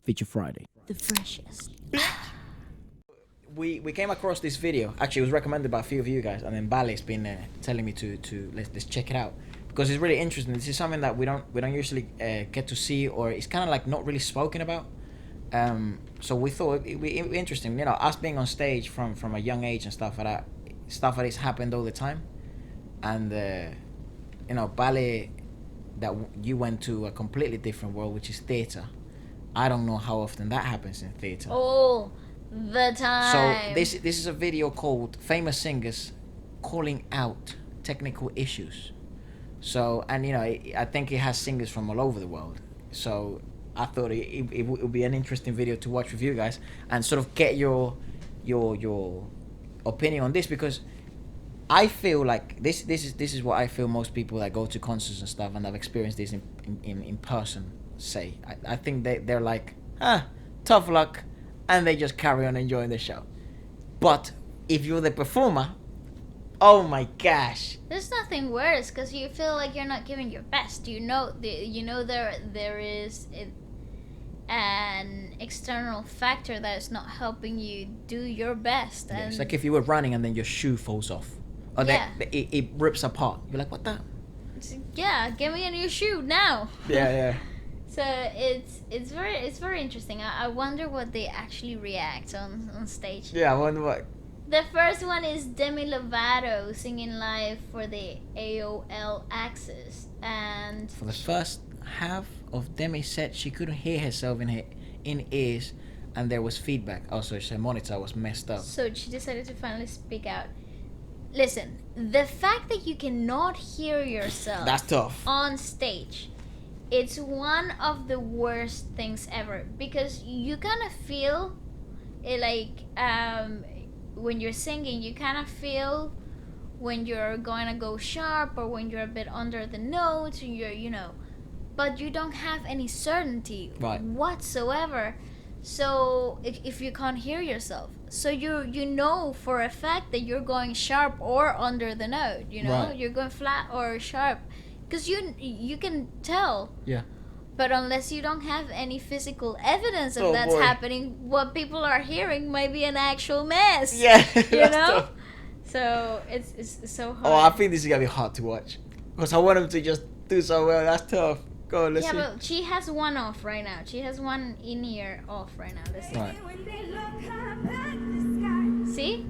Feature Friday. The freshest. We came across this video. Actually, it was recommended by a few of you guys, and then Bale's been telling me to let's check it out because it's really interesting. This is something that we don't usually get to see, or it's kind of like not really spoken about. So we thought it'd be interesting, you know, us being on stage from a young age and stuff like that. Stuff like this happened all the time, and you know, ballet, that you went to a completely different world, which is theater. I don't know how often that happens in theater. All the time. So this is a video called "Famous Singers Calling Out Technical Issues." So, and you know, I think it has singers from all over the world. So I thought it would be an interesting video to watch with you guys and sort of get your opinion on this, because I feel like this is what I feel most people that go to concerts and stuff and have experienced this in person say. I think they're like, tough luck, and they just carry on enjoying the show. But if you're the performer, oh my gosh, There's nothing worse because you feel like you're not giving your best. You know there is an external factor that is not helping you do your best. yeah, And it's like if you were running and then your shoe falls off, or Yeah. it rips apart. You're like, what the? yeah, give me a new shoe now. Yeah. So it's very interesting. I wonder what they actually react on stage. Yeah, I wonder what. The first one is Demi Lovato singing live for the AOL Access, and For the first half of Demi said she couldn't hear herself in ears, and there was feedback. Also, her monitor was messed up. so she decided to finally speak out. Listen, the fact that you cannot hear yourself That's tough. on stage, it's one of the worst things ever, because you kind of feel it, like when you're singing, you kind of feel when you're going to go sharp or when you're a bit under the notes, and but you don't have any certainty Right. whatsoever. So if you can't hear yourself, so you know for a fact that you're going sharp or under the note, Right. you're going flat or sharp, because you can tell. Yeah. But unless you don't have any physical evidence of Oh, that's boy. happening, what people are hearing might be an actual mess. Yeah. You that's know? tough. So it's so hard. Oh, I think this is gonna be hard to watch because I want him to just do so well. That's tough. Go on, let's yeah, see. but she has one off right now. She has one in-ear off right now. Listen. Right. See?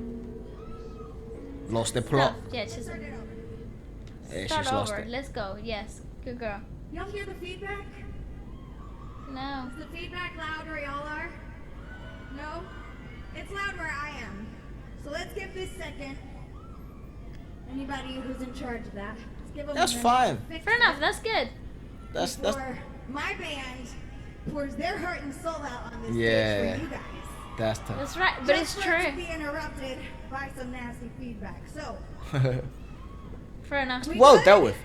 Lost the plot. No, yeah, she's Yeah, start she's lost over. it. Let's go. Yes, good girl. Y'all hear the feedback? No. Is the feedback loud where y'all are? No? It's loud where I am. So let's give this second. Anybody who's in charge of that. Let's give them That's a minute fine. to fix Fair it enough. That's good. That's before my band pours their heart and soul out on this Yeah. stage for you guys. that's tough. That's right. But Just it's for it true. to be interrupted by some nasty feedback. So, Fair enough. we Well good? dealt with.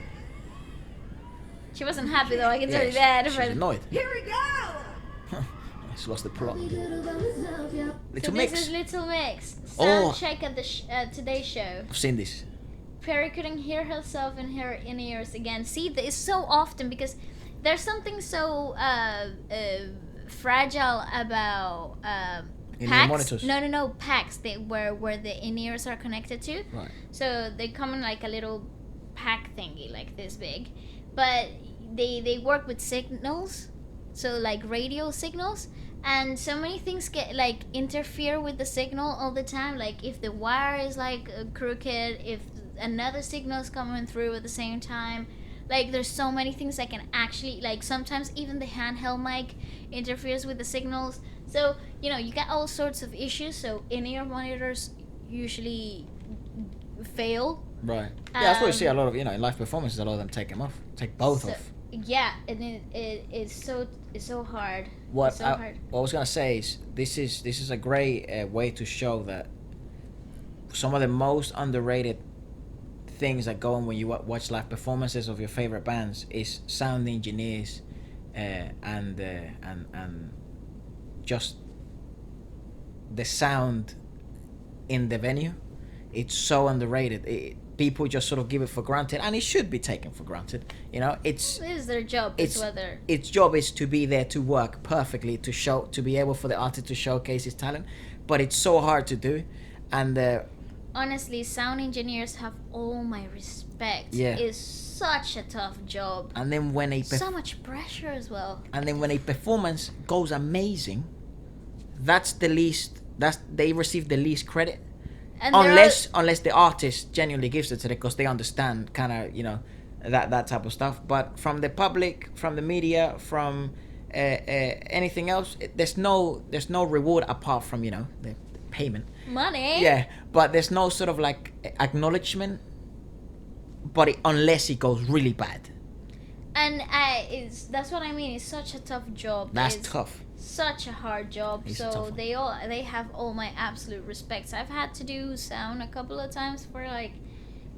She wasn't happy though. I can tell Yeah, you that. she's But annoyed. Here we go! She's lost the plot. so Little this mix. is Little Mix. Oh. Sound check at the Today Show. I've seen this. Perry couldn't hear herself in her in-ears again. See, it's so often because there's something so fragile about In-ear packs. monitors. No, packs. Where the in-ears are connected to. Right. So they come in like a little pack thingy, like this big, but they work with signals, so like radio signals, and so many things get like interfere with the signal all the time. Like if the wire is like crooked, if another signal is coming through at the same time, like there's so many things that can actually, like sometimes even the handheld mic interferes with the signals. So you get all sorts of issues. So in-ear monitors usually fail. Right. Yeah, that's what you see a lot of, in live performances. A lot of them take them off, take both So- off. Yeah, and it's so hard. What It's so I, hard. what I was gonna say is this is a great way to show that some of the most underrated things that go on when you watch live performances of your favorite bands is sound engineers, and just the sound in the venue. It's so underrated. people just sort of give it for granted, and it should be taken for granted. You know, It is their job. its job is to be there to work perfectly, to be able for the artist to showcase his talent, but it's so hard to do. And honestly, sound engineers have all my respect. Yeah. It's such a tough job. and then when So much pressure as well. and then when a performance goes amazing, they receive the least credit. And Unless the artist genuinely gives it to them, because they understand kind of, you know, that type of stuff. But from the public, from the media, from anything else, there's no reward apart from, you know, the payment. money. Yeah, but there's no sort of like acknowledgement. But unless it goes really bad, And that's what I mean. It's such a tough job. that's It's tough. Such a hard job. It's a tough So one. they have all my absolute respects. I've had to do sound a couple of times for like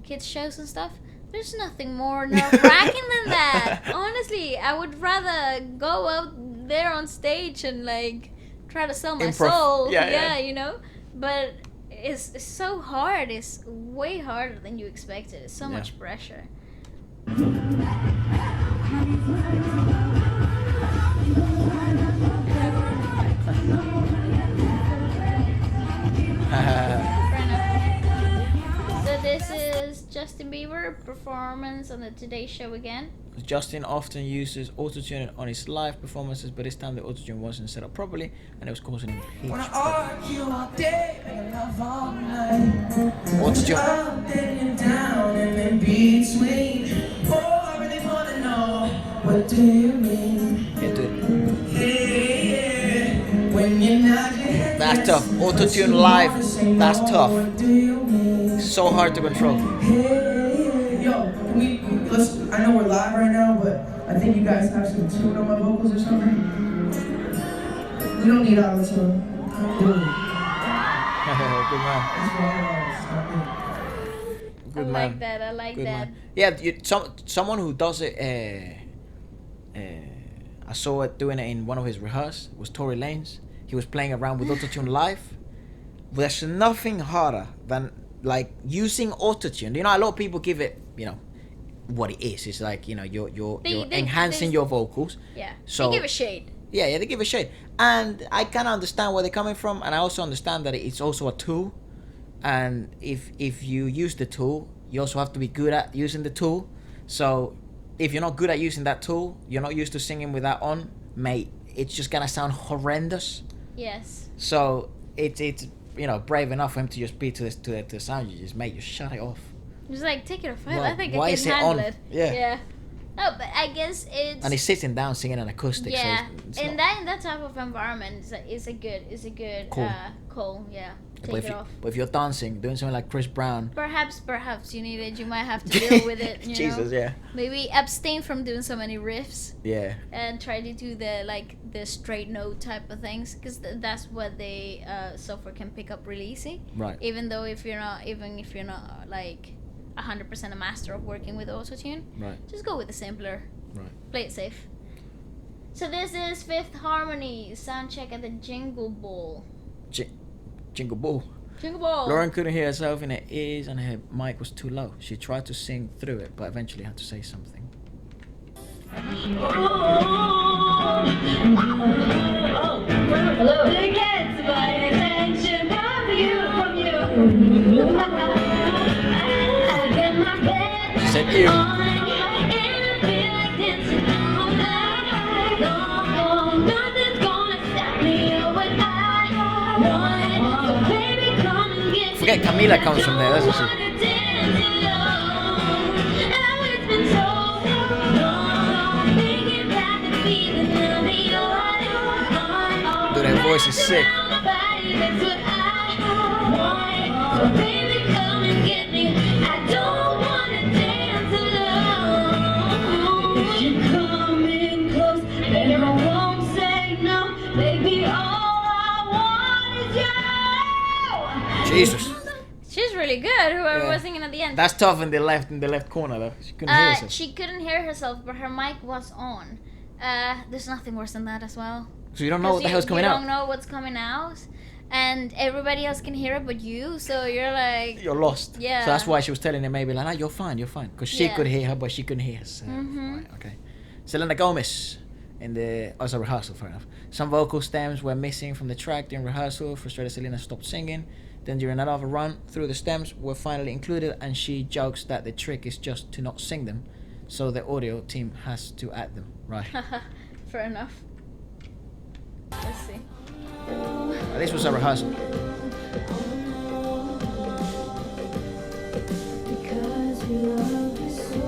kids shows and stuff. There's nothing more nerve-wracking than that. Honestly, I would rather go out there on stage and like try to sell my Improv. soul. Yeah. You know. But it's so hard. It's way harder than you expected. It's so Yeah. much pressure. So this is Justin Bieber performance on the Today Show again. Justin often uses autotune on his live performances, but this time the autotune wasn't set up properly, and it was causing him huge Wanna problems. argue all day, make love all night. Autotune. Up and down and in between. Oh, I really wanna know, what do you mean? Yeah, dude. Yeah, when you're not here. That's tough. Autotune live, that's tough. What do you mean? So hard to control. Hey, yo, can we listen? I know we're live right now, but I think you guys have some tune on my vocals or something. We don't need auto tune. Good man. That's why Good I man. like that. I like Good that. man. Yeah, someone who does it. I saw it doing it in one of his rehearsals. Was Tory Lanez. He was playing around with autotune live. There's nothing harder than like using autotune. You know, a lot of people give it, you know, what it is. It's like, you know, you're They- enhancing your vocals. Yeah. So- they give a shade. Yeah, they give a shade. And I kind of understand where they're coming from, and I also understand that it's also a tool. And if you use the tool, you also have to be good at using the tool. So if you're not good at using that tool, you're not used to singing with that on, mate, it's just gonna sound horrendous. Yes. So it's you know, brave enough for him to just be to the sound. You just, mate, just shut it off. Just like take it off. Why- I think why I is can it handle on? it. Yeah. Yeah. No, but I guess it's. And he's sitting down singing an acoustic. yeah. So it's in not- that type of environment is a good Cool. call. Yeah. but Take it off. but if you're dancing, doing something like Chris Brown, Perhaps you need it. You might have to deal with it. You Jesus, know? yeah, Maybe abstain from doing so many riffs yeah. and try to do the straight note type of things, because that's what the software can pick up really easy. Right. Even if you're not like 100% a master of working with autotune, Right. just go with the simpler. Right. Play it safe. So this is Fifth Harmony sound check at the Jingle Ball. Jingle Ball. Jingle Ball. Lauren couldn't hear herself in her ears and her mic was too low. She tried to sing through it, but eventually had to say something. Hello. It gets my attention from you. I get my bed She said, ew. on and feel like dancing all night long. Nothing's gonna stop me what I want. So baby, come and get Forget me. Camila comes from there, that's what she- I don't wanna dance alone. Oh, it's been so long, thinking about the feeling of your heart. Dude, her voice is sick. Jesus. She's really good. Whoever Yeah. was singing at the end. That's tough in the left corner though. She couldn't hear herself. She couldn't hear herself, but her mic was on. There's nothing worse than that as well. So you don't know what the hell's coming you out. don't know what's coming out. and everybody else can hear it but you, so you're like, You're lost. Yeah. So that's why she was telling him maybe like, "No, you're fine, because she Yeah. could hear her, but she couldn't hear us." Right, okay. Selena Gomez in the it's a rehearsal, fair enough. Some vocal stems were missing from the track during rehearsal. Frustrated, Selena stopped singing. Then during another run through, the stems were finally included, and she jokes that the trick is just to not sing them, so the audio team has to add them. Right. fair enough. Let's see. This was a rehearsal. Because we love you so.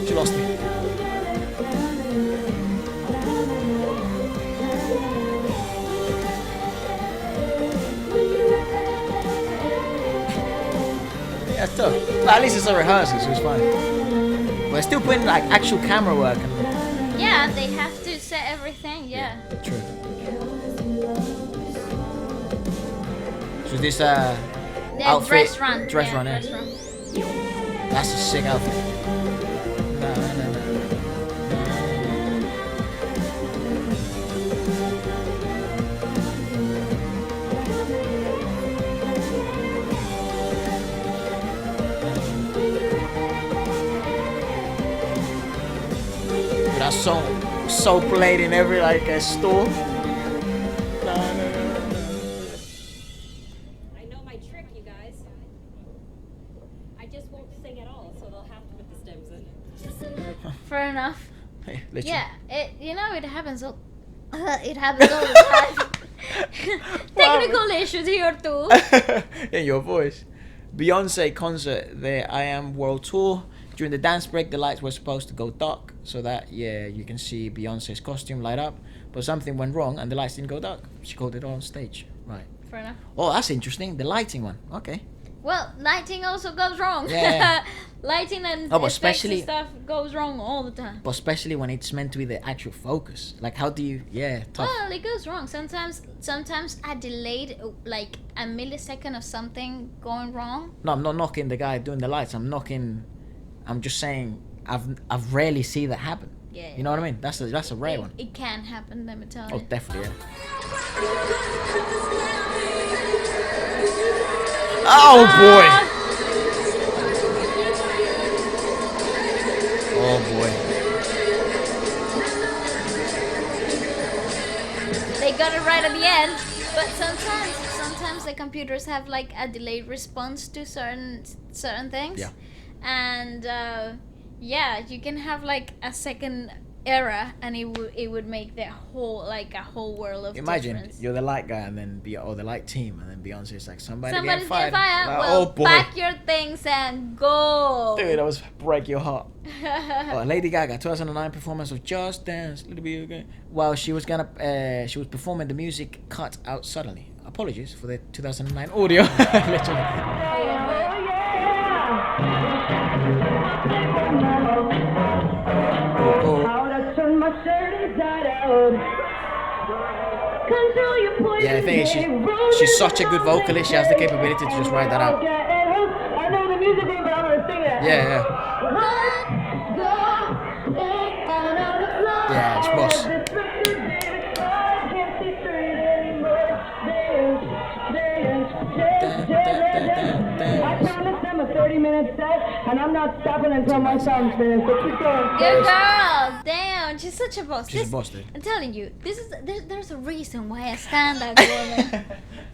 She lost me. Yeah, it's tough. But at least it's a rehearsal, so it's fine. We're still putting like actual camera work and Yeah, they have to set everything. Yeah. true. So this The outfit, dress run. dress yeah, run, dress yeah. run. That's a sick outfit. No. That's so played in every like store. No. I know my trick, you guys. I just won't sing at all, so they'll have to put the stems in. Fair enough. Hey, let Yeah, it happens all. It happens all the time. Technical issues here too. in your voice. Beyonce concert, the I Am World Tour. During the dance break, the lights were supposed to go dark so that you can see Beyonce's costume light up. But something went wrong and the lights didn't go dark. She called it on stage. Right. Fair enough. Oh, that's interesting. The lighting one. Okay. Well, lighting also goes wrong. Yeah. Lighting and Oh, but effects especially- and stuff goes wrong all the time. But especially when it's meant to be the actual focus. Like, how do you? Yeah, tough. Well, it goes wrong. Sometimes a delayed, like a millisecond of something going wrong. No, I'm not knocking the guy doing the lights. I'm just saying I've rarely see that happen. Yeah. You know what I mean? That's a rare one. It can happen, let me tell Oh, you. definitely. Yeah. Oh boy. Oh boy. They got it right at the end. But sometimes the computers have like a delayed response to certain things. Yeah. And you can have like a second error, and it would make the whole world of Imagine difference. you're the light guy and then the light team and then Beyonce's like somebody's Somebody's getting getting fired. fired. Like, Well, oh boy. pack your things and go. Dude, that was break your heart. Oh, Lady Gaga 2009 performance of Just Dance, Little Bit Okay. Well, she was performing the music cut out suddenly. Apologies for the 2009 audio. Literally. Yeah, I think she's such a good vocalist. She has the capability to just write that out. Yeah. Yeah, it's boss. I promised them a 30-minute set, and I'm not stopping until my song's finished. So keep going. Good girl. Damn, she's such a boss. She's a boss, dude. I'm telling you, there's a reason why I stand that woman.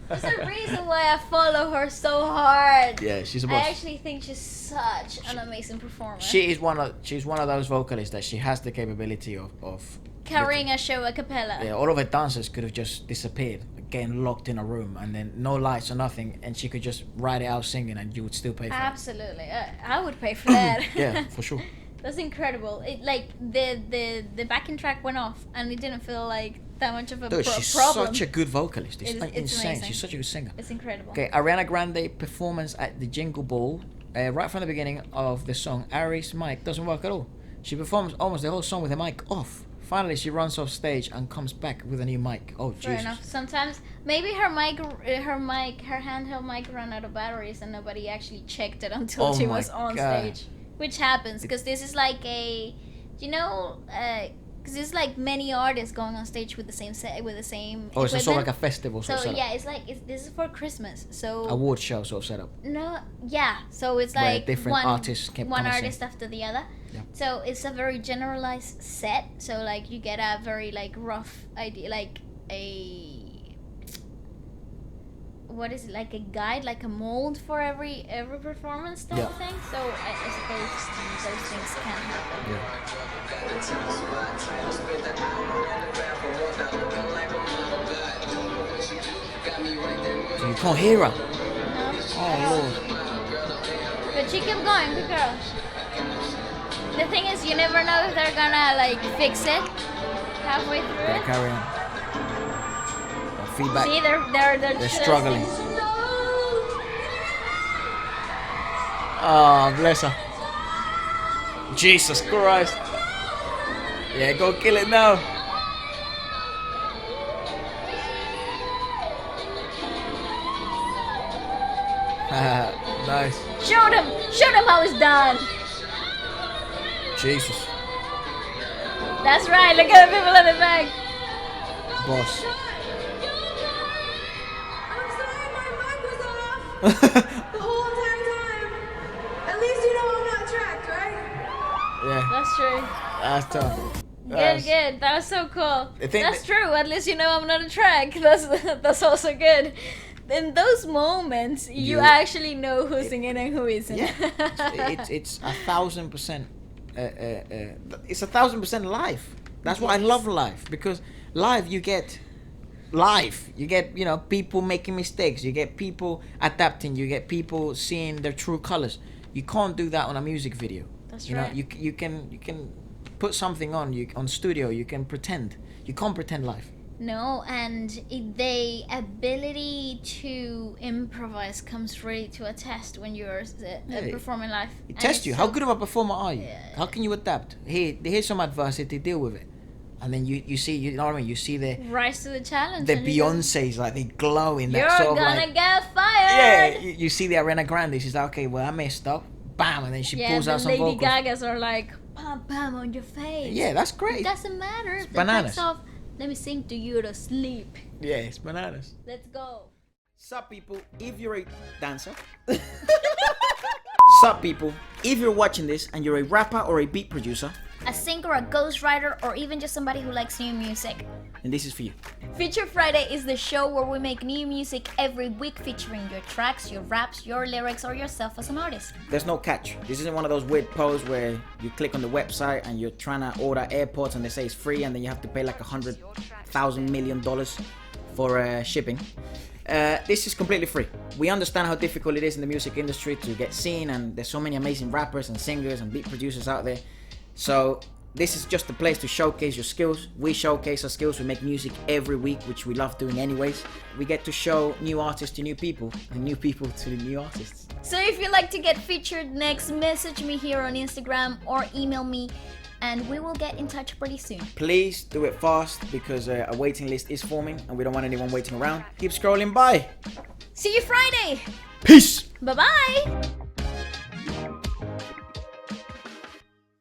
There's a reason why I follow her so hard. Yeah, she's a I boss. actually think she's such an amazing performer. She's one of those vocalists that she has the capability of Carrying a show a cappella. Yeah, all of her dancers could have just disappeared, getting locked in a room, and then no lights or nothing, and she could just ride it out singing, and you would still pay for Absolutely. I would pay for that. it. Yeah, for sure. That's incredible. It like the backing track went off, and it didn't feel like that much of a Dude, she's problem. such a good vocalist. It's It's insane. amazing. She's such a good singer. It's incredible. Okay, Ariana Grande performance at the Jingle Ball. Right from the beginning of the song, Ari's mic doesn't work at all. She performs almost the whole song with the mic off Finally, she runs off stage and comes back with a new mic. Oh, Fair Jesus. enough. Sometimes maybe her handheld mic ran out of batteries and nobody actually checked it until Oh she my was on God. stage, which happens because this is like because it's like many artists going on stage with the same set with the same. Oh, it's a sort of equipment. like a festival sort So of yeah, setup. this is for Christmas. So Award show sort of setup. no, yeah. So it's Where like different artists can one come and sing. artist after the other. Yeah. So it's a very generalized set. So like you get a very like rough idea, like what is it, like a guide, like a mold for every performance type of thing. So I suppose those things can happen. So you can't hear her. No? Oh Lord. But she kept going, good girl. The thing is, you never know if they're gonna like fix it halfway through Gotta it. carry on. Feedback. See, they're They're just struggling. Oh, bless her. Jesus Christ. Yeah, go kill it now. Nice. Show them how it's done. Jesus. That's right. Look at the people in the back. Boss. I'm sorry my mic was off the whole entire time. At least you know I'm not tracked, right? Yeah, That's true. that's tough. Good. That was so cool. I think That's true. At least you know I'm not a track. That's also good. In those moments, you actually know who's singing and who isn't. Yeah, it's 1,000%. It's 1,000% live. That's why I love live, because live you get people making mistakes, you get people adapting, you get people seeing their true colors. You can't do that on a music video. That's you right. know, you can put something on studio. You can pretend. You can't pretend live. No, and the ability to improvise comes really to a test when you're performing live. It And tests it's you. so- How good of a performer are you? Yeah. How can you adapt? Here's some adversity. Deal with it. And then you see, you know what I mean? You see the Rise to the challenge. the and you go, Beyonce's, like they glow in that You're sort of gonna like, get fired. yeah. You see the Ariana Grande. She's like, okay, well I messed up. Bam, and then she pulls the out some Lady vocals. Gagas are like, pam, pam on your face. Yeah, that's It great. doesn't matter. If the bananas. text off, let me sing to you to sleep. Yeah, it's bananas. Let's go. Sup people, if you're a dancer. Sup people, if you're watching this and you're a rapper or a beat producer, A singer, a ghostwriter, or even just somebody who likes new music. and this is for you. Feature Friday is the show where we make new music every week featuring your tracks, your raps, your lyrics, or yourself as an artist. There's no catch. This isn't one of those weird posts where you click on the website and you're trying to order AirPods and they say it's free and then you have to pay like $100,000 million for shipping. This is completely free. We understand how difficult it is in the music industry to get seen, and there's so many amazing rappers and singers and beat producers out there. So this is just a place to showcase your skills. We showcase our skills. We make music every week, which we love doing anyways. We get to show new artists to new people and new people to new artists. So if you'd like to get featured next, message me here on Instagram or email me and we will get in touch pretty soon. Please do it fast because a waiting list is forming and we don't want anyone waiting around. Keep scrolling by. See you Friday! Peace! Bye-bye!